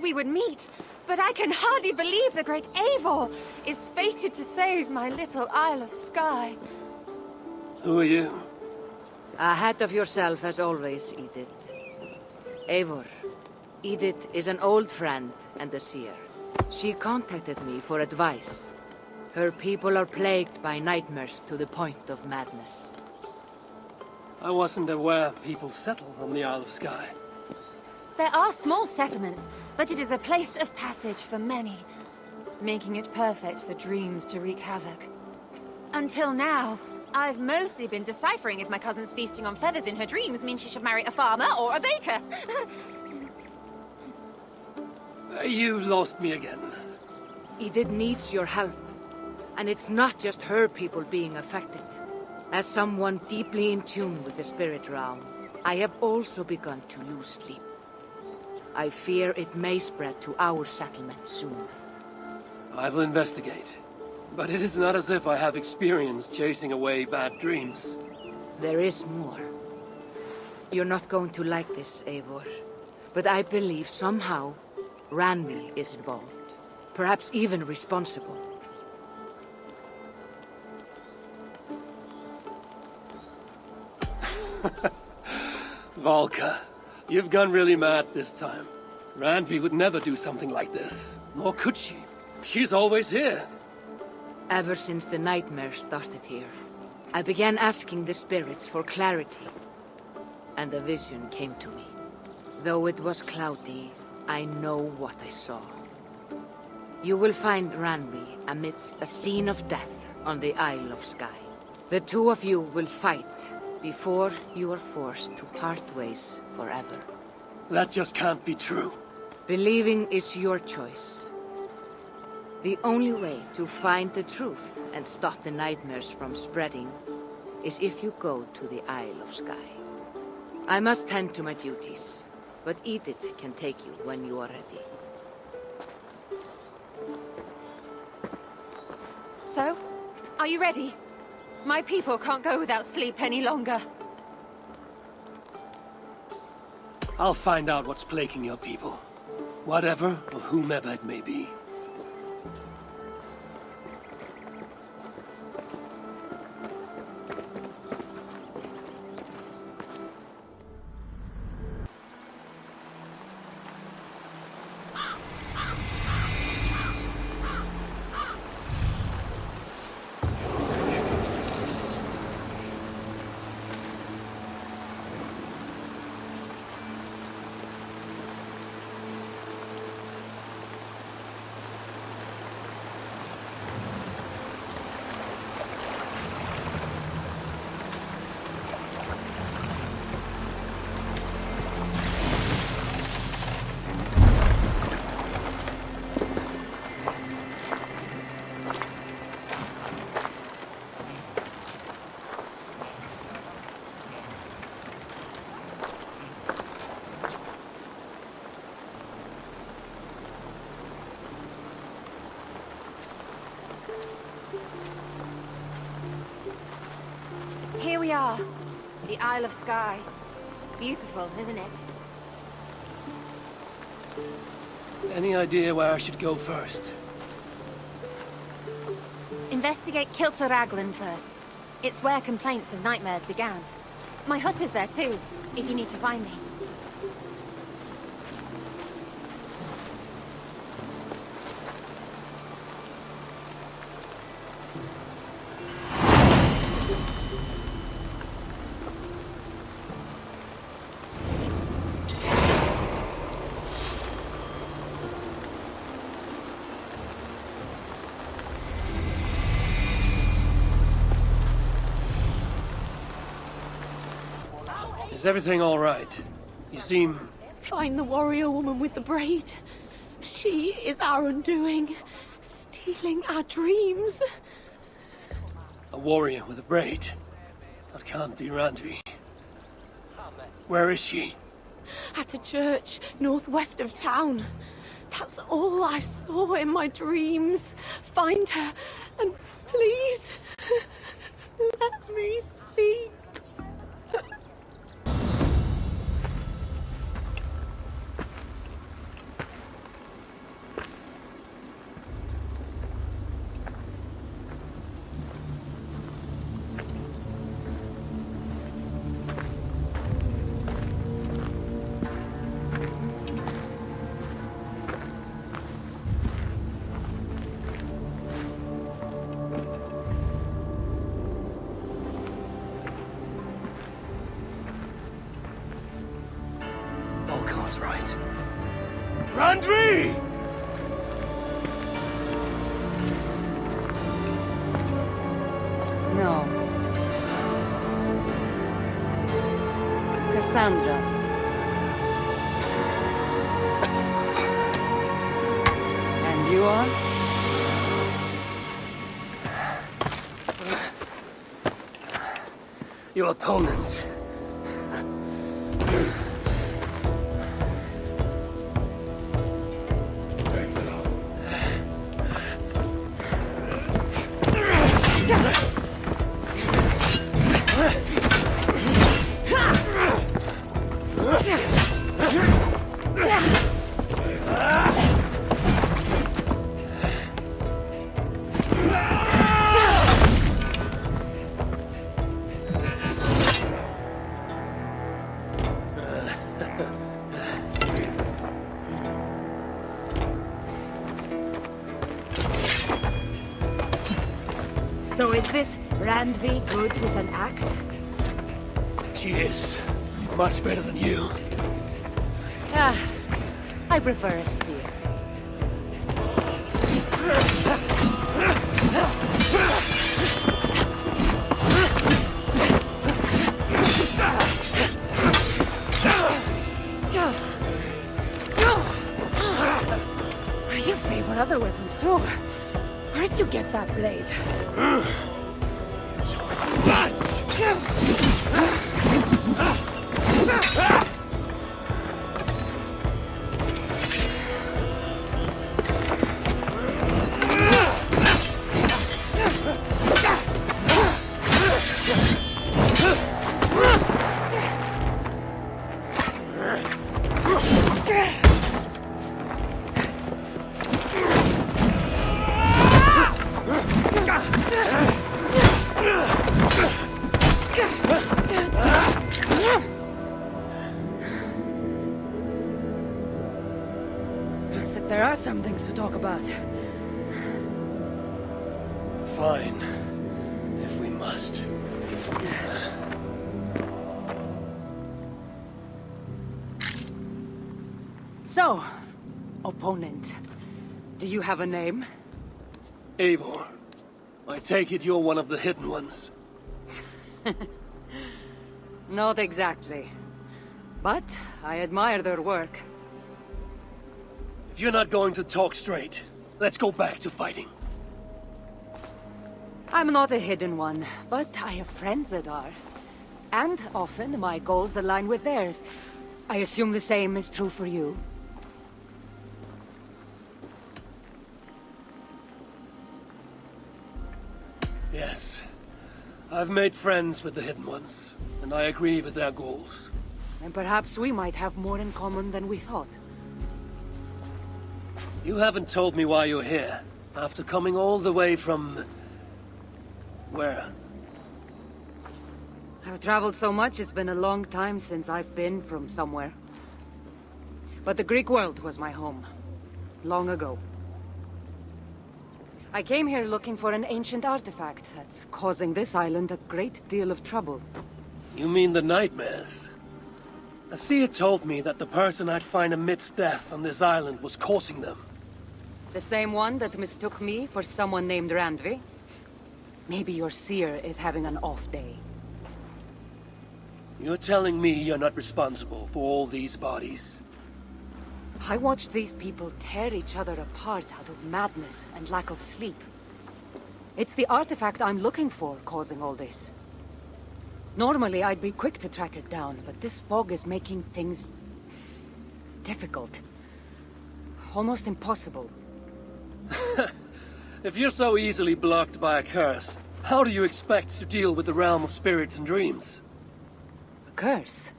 we would meet, but I can hardly believe the great Eivor is fated to save my little Isle of Skye. Who are you? Ahead of yourself as always, Edith. Eivor. Edith is an old friend and a seer. She contacted me for advice. Her people are plagued by nightmares to the point of madness. I wasn't aware people settled on the Isle of Skye. There are small settlements, but it is a place of passage for many, making it perfect for dreams to wreak havoc. Until now, I've mostly been deciphering if my cousin's feasting on feathers in her dreams means she should marry a farmer or a baker. You lost me again. Edith needs your help. And it's not just her people being affected. As someone deeply in tune with the spirit realm, I have also begun to lose sleep. I fear it may spread to our settlement soon. I will investigate. But it is not as if I have experience chasing away bad dreams. There is more. You're not going to like this, Eivor. But I believe somehow Ranvi is involved. Perhaps even responsible. Valka, you've gone really mad this time. Ranvi would never do something like this. Nor could she. She's always here. Ever since the nightmare started here, I began asking the spirits for clarity. And a vision came to me. Though it was cloudy, I know what I saw. You will find Ranvi amidst a scene of death on the Isle of Skye. The two of you will fight before you are forced to part ways forever. That just can't be true. Believing is your choice. The only way to find the truth and stop the nightmares from spreading is if you go to the Isle of Skye. I must tend to my duties, but Edith can take you when you are ready. So, are you ready? My people can't go without sleep any longer. I'll find out what's plaguing your people. Whatever or whomever it may be. Here we are, the Isle of Skye. Beautiful, isn't it? Any idea where I should go first? Investigate Kilter Raglan first. It's where complaints of nightmares began. My hut is there too, if you need to find me. Is everything all right? You seem... Find the warrior woman with the braid. She is our undoing, stealing our dreams. a warrior with a braid. That can't be Ranvi. Where is she? At a church northwest of town. That's all I saw in my dreams. Find her, and please, let me speak. Randvi! No. Cassandra. And you are? Your opponent. So is this Randvi good with an axe? She is. Much better than you. Ah, I prefer a spear. You favor other weapons too. Where'd you get that blade? Looks like there are some things to talk about. Fine. If we must. So, opponent, do you have a name? Eivor. I take it you're one of the hidden ones. Not exactly. But I admire their work. If you're not going to talk straight, let's go back to fighting. I'm not a hidden one, but I have friends that are. And often my goals align with theirs. I assume the same is true for you. Yes. I've made friends with the hidden ones, and I agree with their goals. And perhaps we might have more in common than we thought. You haven't told me why you're here, after coming all the way from... where? I've traveled so much, it's been a long time since I've been from somewhere. But the Greek world was my home. Long ago. I came here looking for an ancient artifact that's causing this island a great deal of trouble. You mean the nightmares? A seer told me that the person I'd find amidst death on this island was causing them. The same one that mistook me for someone named Randvi? Maybe your seer is having an off day. You're telling me you're not responsible for all these bodies? I watched these people tear each other apart out of madness and lack of sleep. It's the artifact I'm looking for causing all this. Normally I'd be quick to track it down, but this fog is making things... difficult. Almost impossible. If you're so easily blocked by a curse, how do you expect to deal with the realm of spirits and dreams? A curse?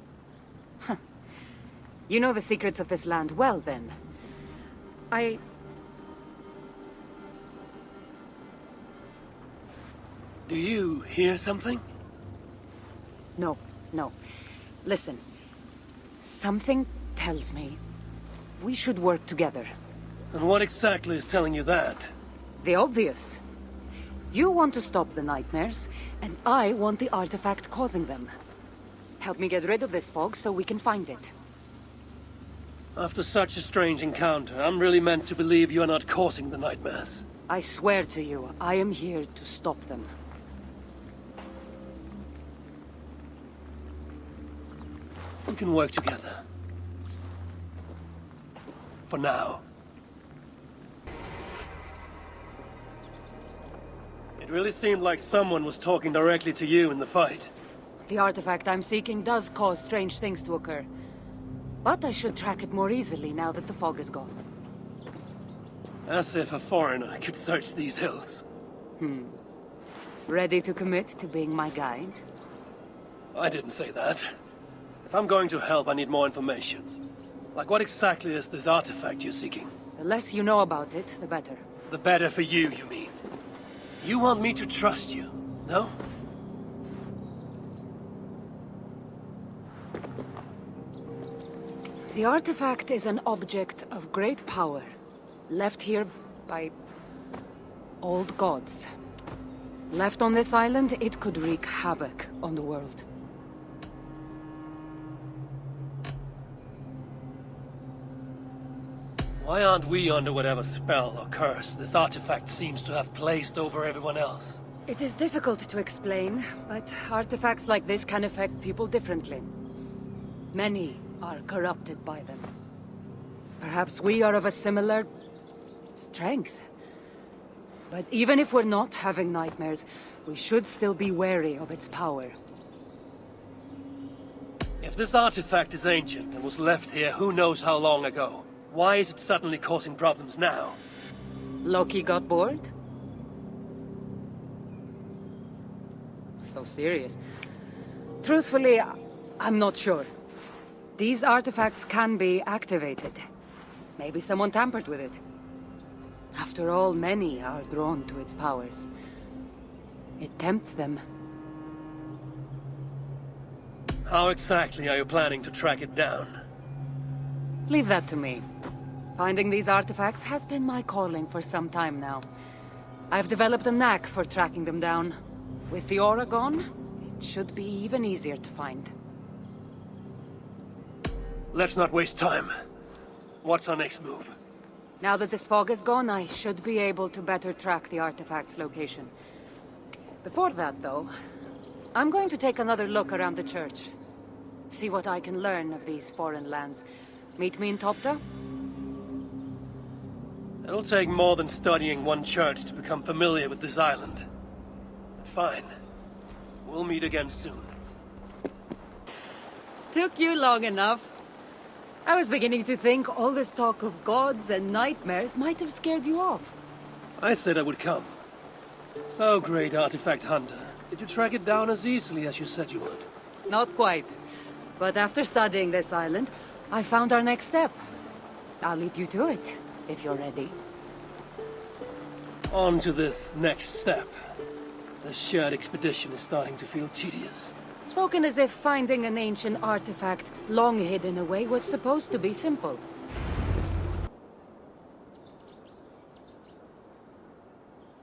Huh. You know the secrets of this land well, then. Do you hear something? No. Listen. Something tells me we should work together. And what exactly is telling you that? The obvious. You want to stop the nightmares, and I want the artifact causing them. Help me get rid of this fog so we can find it. After such a strange encounter, I'm really meant to believe you are not causing the nightmares. I swear to you, I am here to stop them. We can work together. For now. It really seemed like someone was talking directly to you in the fight. The artifact I'm seeking does cause strange things to occur. But I should track it more easily now that the fog is gone. As if a foreigner could search these hills. Ready to commit to being my guide? I didn't say that. If I'm going to help, I need more information. Like, what exactly is this artifact you're seeking? The less you know about it, the better. The better for you mean? You want me to trust you, no? The artifact is an object of great power, left here by old gods. Left on this island, it could wreak havoc on the world. Why aren't we under whatever spell or curse this artifact seems to have placed over everyone else? It is difficult to explain, but artifacts like this can affect people differently. Many are corrupted by them. Perhaps we are of a similar strength. But even if we're not having nightmares, we should still be wary of its power. If this artifact is ancient and was left here who knows how long ago, why is it suddenly causing problems now? Loki got bored? So serious. Truthfully, I'm not sure. These artifacts can be activated. Maybe someone tampered with it. After all, many are drawn to its powers. It tempts them. How exactly are you planning to track it down? Leave that to me. Finding these artifacts has been my calling for some time now. I've developed a knack for tracking them down. With the aura gone, it should be even easier to find. Let's not waste time. What's our next move? Now that this fog is gone, I should be able to better track the artifact's location. Before that, though, I'm going to take another look around the church. See what I can learn of these foreign lands. Meet me in Topta? It'll take more than studying one church to become familiar with this island. But fine. We'll meet again soon. Took you long enough. I was beginning to think all this talk of gods and nightmares might have scared you off. I said I would come. So, great artifact hunter, did you track it down as easily as you said you would? Not quite. But after studying this island, I found our next step. I'll lead you to it, if you're ready. On to this next step. The shared expedition is starting to feel tedious. Spoken as if finding an ancient artifact long hidden away was supposed to be simple.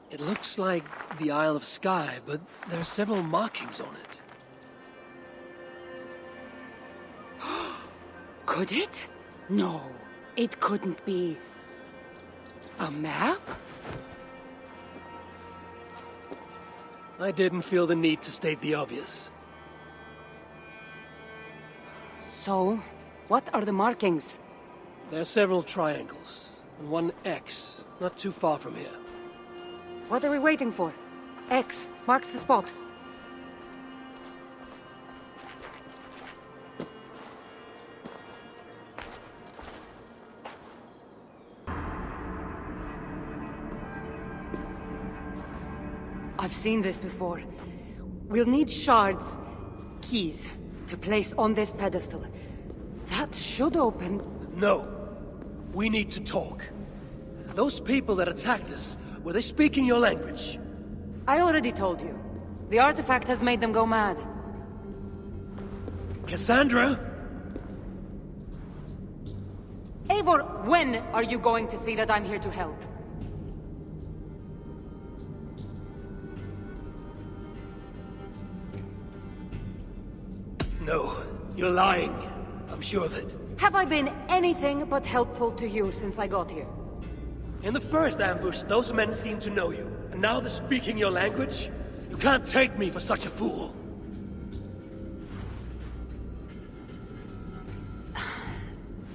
It looks like the Isle of SKYE, but there are several markings on it. Could it? No, it couldn't be. A map? I didn't feel the need to state the obvious. So, what are the markings? There are several triangles, and one X, not too far from here. What are we waiting for? X marks the spot. I've seen this before. We'll need shards, keys, to place on this pedestal. That should open... No. We need to talk. Those people that attacked us, were they speaking your language? I already told you. The artifact has made them go mad. Cassandra? Eivor, when are you going to see that I'm here to help? No, you're lying. I'm sure of it. Have I been anything but helpful to you since I got here? In the first ambush, those men seemed to know you. And now they're speaking your language? You can't take me for such a fool.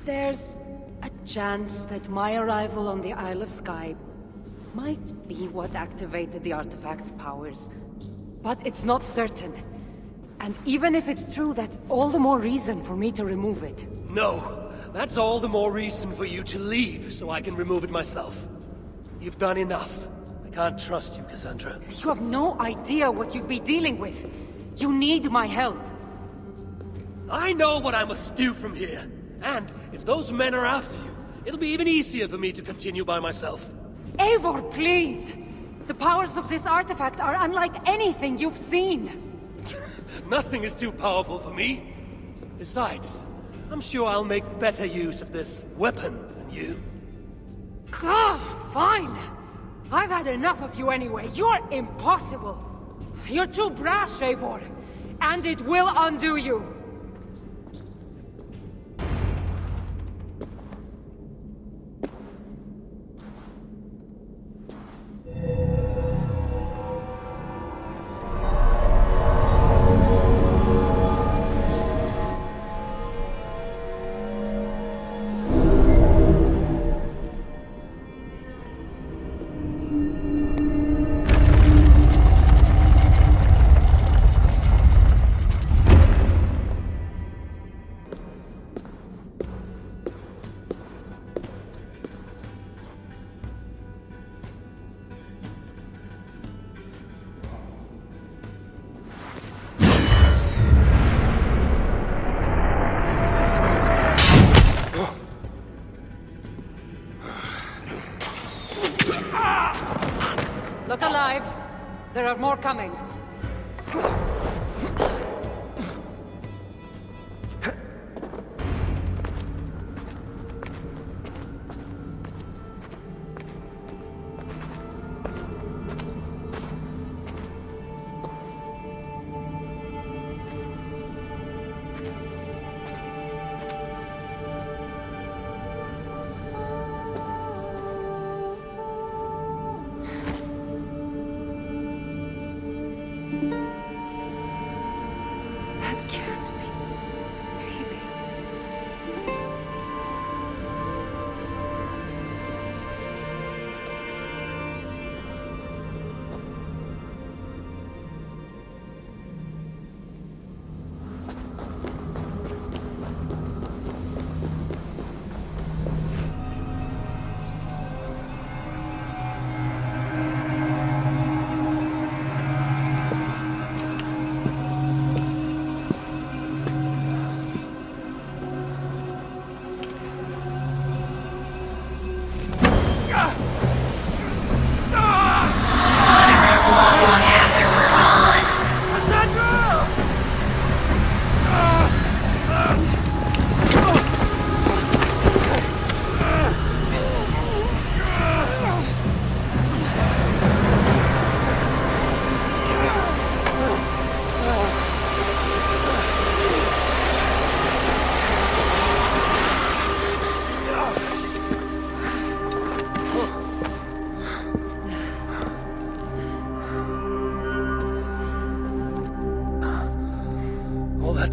There's a chance that my arrival on the Isle of Skye might be what activated the artifact's powers. But it's not certain. And even if it's true, that's all the more reason for me to remove it. No, that's all the more reason for you to leave, so I can remove it myself. You've done enough. I can't trust you, Cassandra. You have no idea what you'd be dealing with. You need my help. I know what I must do from here. And if those men are after you, it'll be even easier for me to continue by myself. Eivor, please! The powers of this artifact are unlike anything you've seen. Nothing is too powerful for me. Besides, I'm sure I'll make better use of this weapon than you. Fine! I've had enough of you anyway. You're impossible. You're too brash, Eivor. And it will undo you. Look alive. There are more coming.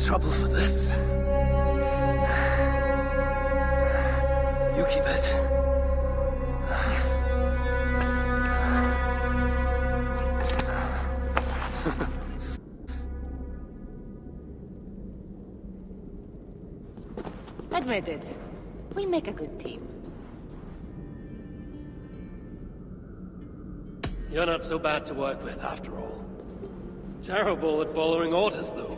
Trouble for this. You keep it. Admit it. We make a good team. You're not so bad to work with, after all. Terrible at following orders, though.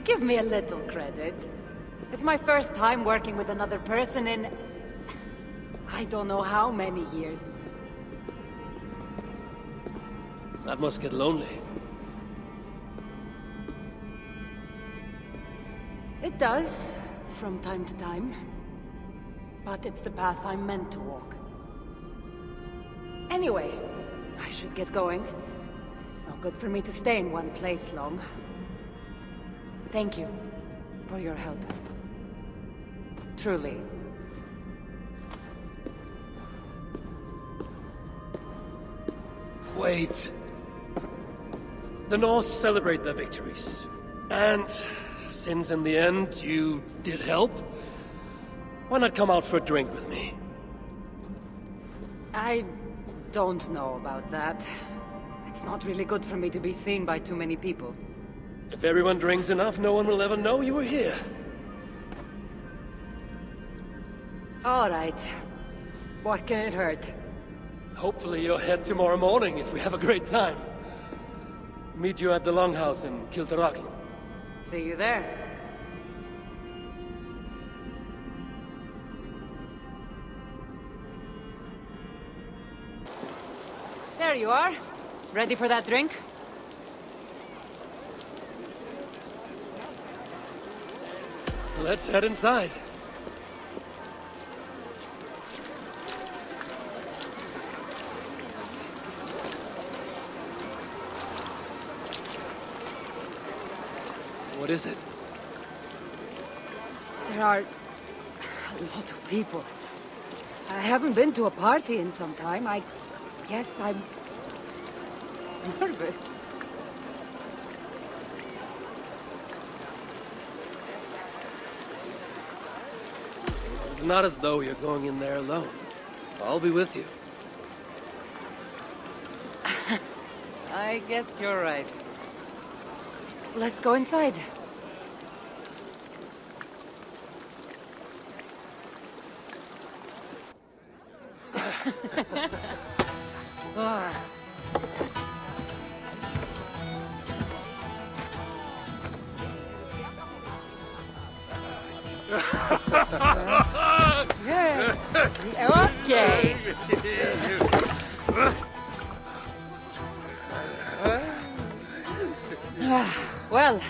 Give me a little credit. It's my first time working with another person in... I don't know how many years. That must get lonely. It does, from time to time. But it's the path I'm meant to walk. Anyway, I should get going. It's not good for me to stay in one place long. Thank you for your help. truly. Wait. The Norse celebrate their victories. And since in the end you did help, why not come out for a drink with me? I don't know about that. It's not really good for me to be seen by too many people. If everyone drinks enough, no one will ever know you were here. All right. What can it hurt? Hopefully you'll head tomorrow morning if we have a great time. Meet you at the Longhouse in Kiltaraglan. See you there. There you are. Ready for that drink? Let's head inside. What is it? There are a lot of people. I haven't been to a party in some time. I guess I'm nervous. It's not as though you're going in there alone. I'll be with you. I guess you're right. Let's go inside. Ah. Yeah. Okay. Well,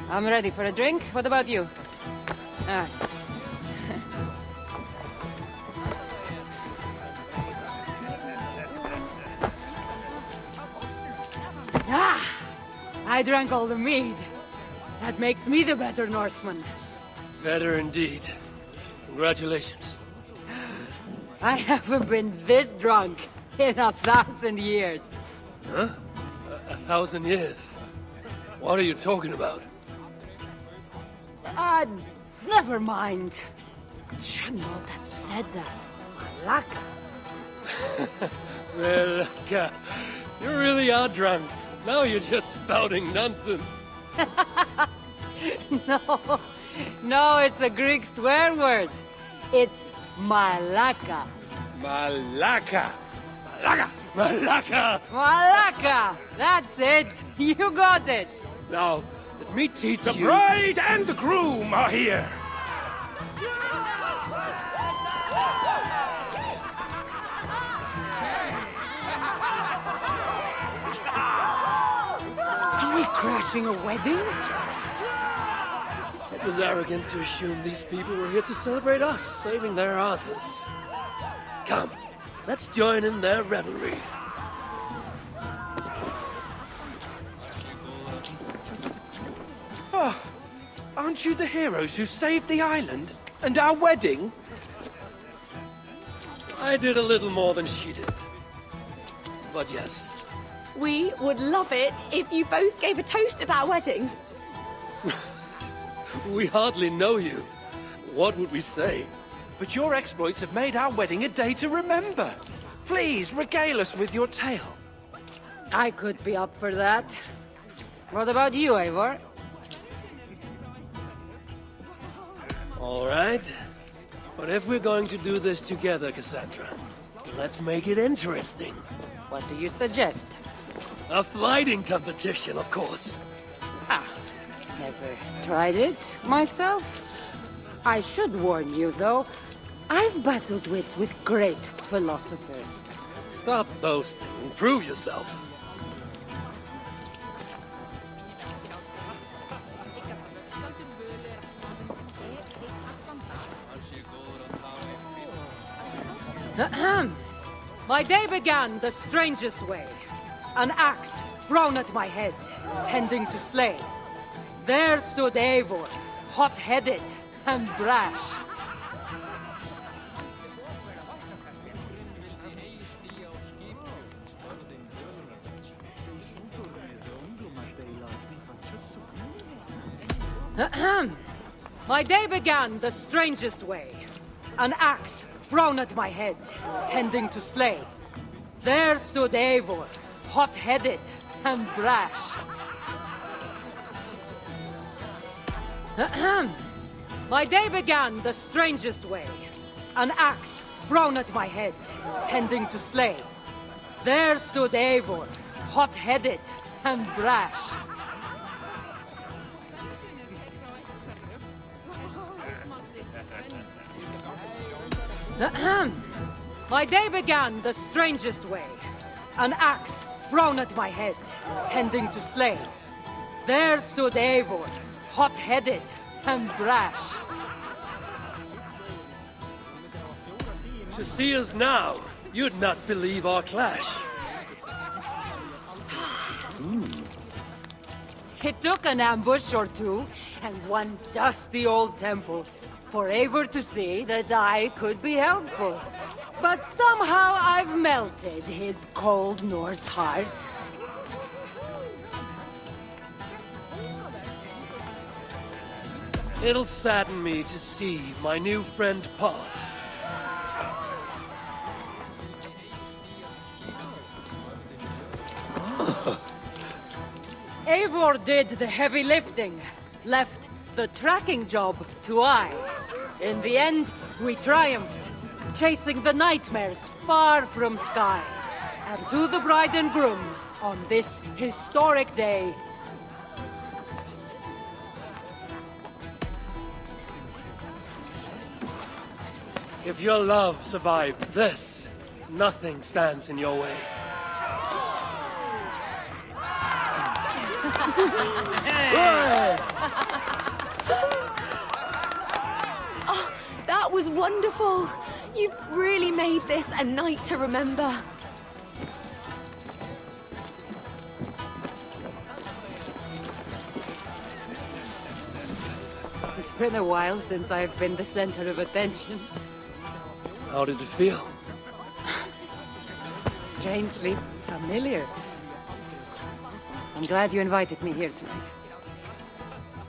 I'm ready for a drink. What about you? Ah. I drank all the mead. That makes me the better Norseman. Better indeed. Congratulations. I haven't been this drunk in 1,000 years. Huh? 1,000 years? What are you talking about? Never mind. Should not have said that. Malaka. Velka, you really are drunk. Now you're just spouting nonsense. No, it's a Greek swear word. It's malaka. Malaka. Malaka. Malaka. Malaka! That's it! You got it! Now, let me teach The you... bride and the groom are here! Are we crashing a wedding? It was arrogant to assume these people were here to celebrate us saving their asses. Come, let's join in their revelry. Oh, aren't you the heroes who saved the island and our wedding? I did a little more than she did. But yes, We would love it if you both gave a toast at our wedding. we hardly know you. What would we say? But your exploits have made our wedding a day to remember. Please, regale us with your tale. I could be up for that. What about you, Eivor? All right. But if we're going to do this together, Cassandra, let's make it interesting. What do you suggest? A fighting competition, of course. Never tried it myself. I should warn you, though. I've battled wits with great philosophers. Stop boasting and prove yourself. My day began the strangest way. An axe thrown at my head, tending to slay. There stood Eivor, hot-headed and brash. My day began the strangest way. An axe thrown at my head, tending to slay. There stood Eivor, hot-headed and brash. My day began the strangest way. An axe thrown at my head, tending to slay. There stood Eivor, hot-headed and brash. My day began the strangest way. An axe thrown at my head, tending to slay. There stood Eivor, hot-headed and brash. To see us now, you'd not believe our clash. It took an ambush or two, and one dusty old temple, for Eivor to see that I could be helpful. But somehow I've melted his cold Norse heart. It'll sadden me to see my new friend part. Eivor did the heavy lifting, left the tracking job to I. In the end, we triumphed, chasing the nightmares far from SKYE. And to the bride and groom, on this historic day, If your love survived this, nothing stands in your way. Oh, that was wonderful. You really made this a night to remember. it's been a while since I've been the center of attention. How did it feel? Strangely familiar. I'm glad you invited me here tonight.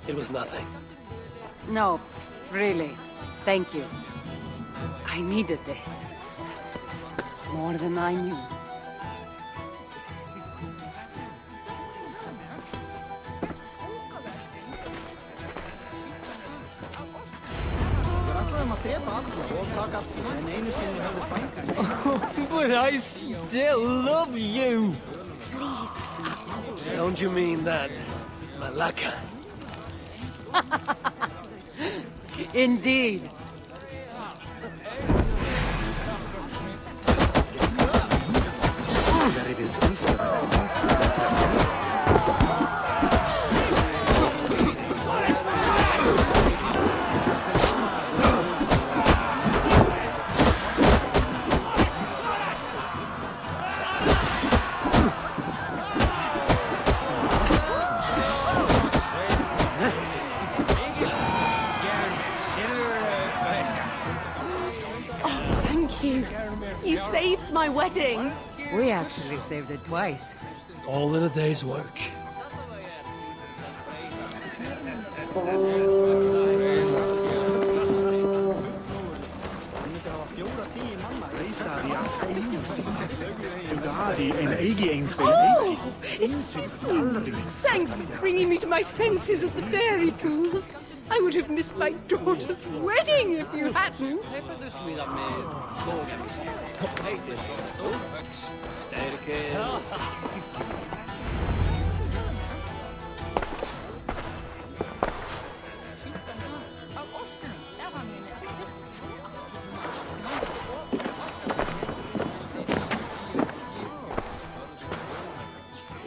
It was nothing. No, really. Thank you. I needed this. More than I knew. But I still love you! Don't you mean that, Malaka? Indeed. You saved my wedding. We actually saved it twice. All in a day's work. Oh, it's so sweet. Thanks for bringing me to my senses at the fairy pools. I would have missed my daughter's wedding if you hadn't.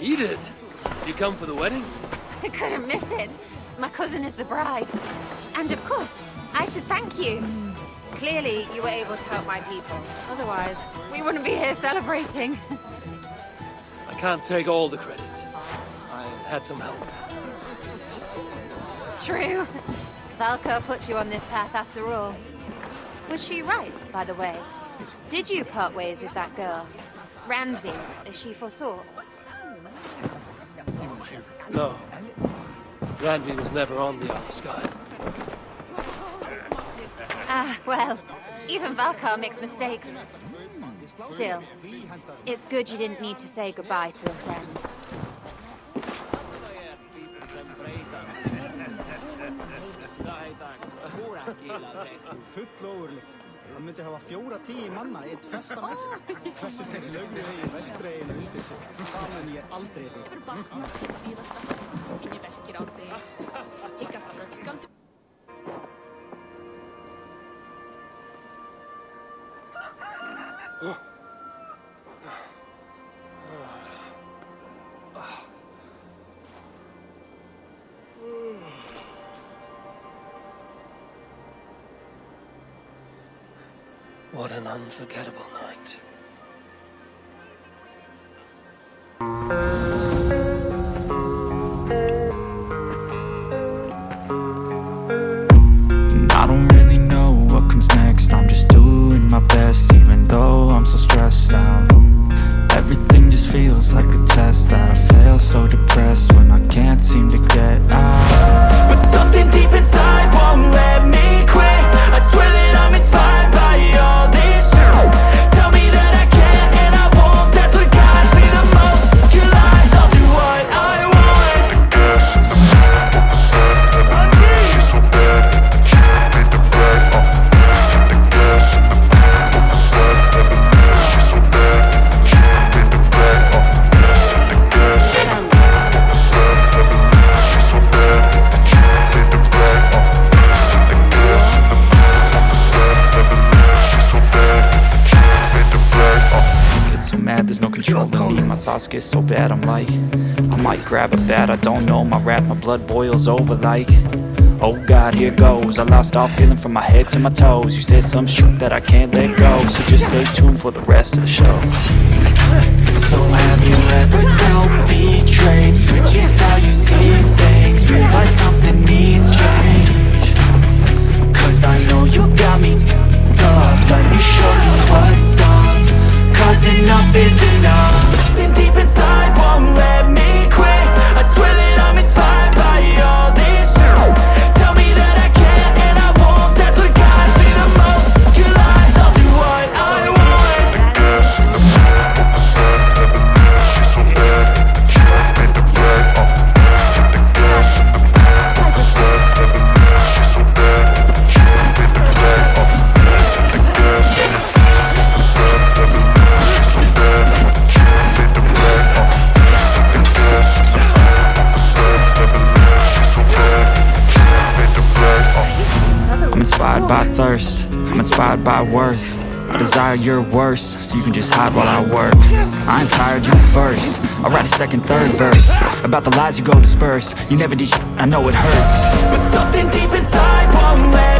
Eat it! You come for the wedding? I couldn't miss it. My cousin is the bride. And of course, I should thank you. Clearly, you were able to help my people. Otherwise, we wouldn't be here celebrating. I can't take all the credit. I had some help. True. Valka put you on this path after all. Was she right, by the way? Did you part ways with that girl? Randvi, as she foresaw? No. Randvi was never on the Isle of Skye. Ah, well, even Valkar makes mistakes. Still, it's good you didn't need to say goodbye to a friend. Hann myndi hafa 4-10 manna í eitt festarnas. Hversu þeir lögðu í vestreginu undir sig. Það mun ég aldrei því. Vakna til síðasta. Inni verkir áldegis. Hyggar tröllgandi. What an unforgettable night. I don't really know what comes next. I'm just doing my best, even though I'm so stressed out. Everything just feels like a test that I fail, so depressed when I can't seem to get out. But something deep inside won't let me quit. I swear that I'm inspired by all this shit. Tell me that I can and I won't. That's what guides me the most. Your lies, I'll do what I want. There's no control in me, my thoughts get so bad I'm like, I might grab a bat, I don't know, my wrath, my blood boils over like, oh God, here goes. I lost all feeling from my head to my toes. You said some shit that I can't let go, so just stay tuned for the rest of the show. So have you ever felt betrayed? Switches how you see things, realize something needs change. Cause I know you got me f***ed up, let me show you what's up. Cause enough is enough. Something deep inside won't let me quit. I swear that I'm inspired by all this shit. Tell me that I can and I won't. That's what guides me the most. Your lies, I'll do what I want. I'm inspired by thirst, I'm inspired by worth. I desire your worst, so you can just hide while I work. I ain't tired, you first. I'll write a second, third verse about the lies you go disperse. You never did shit, I know it hurts. But something deep inside won't let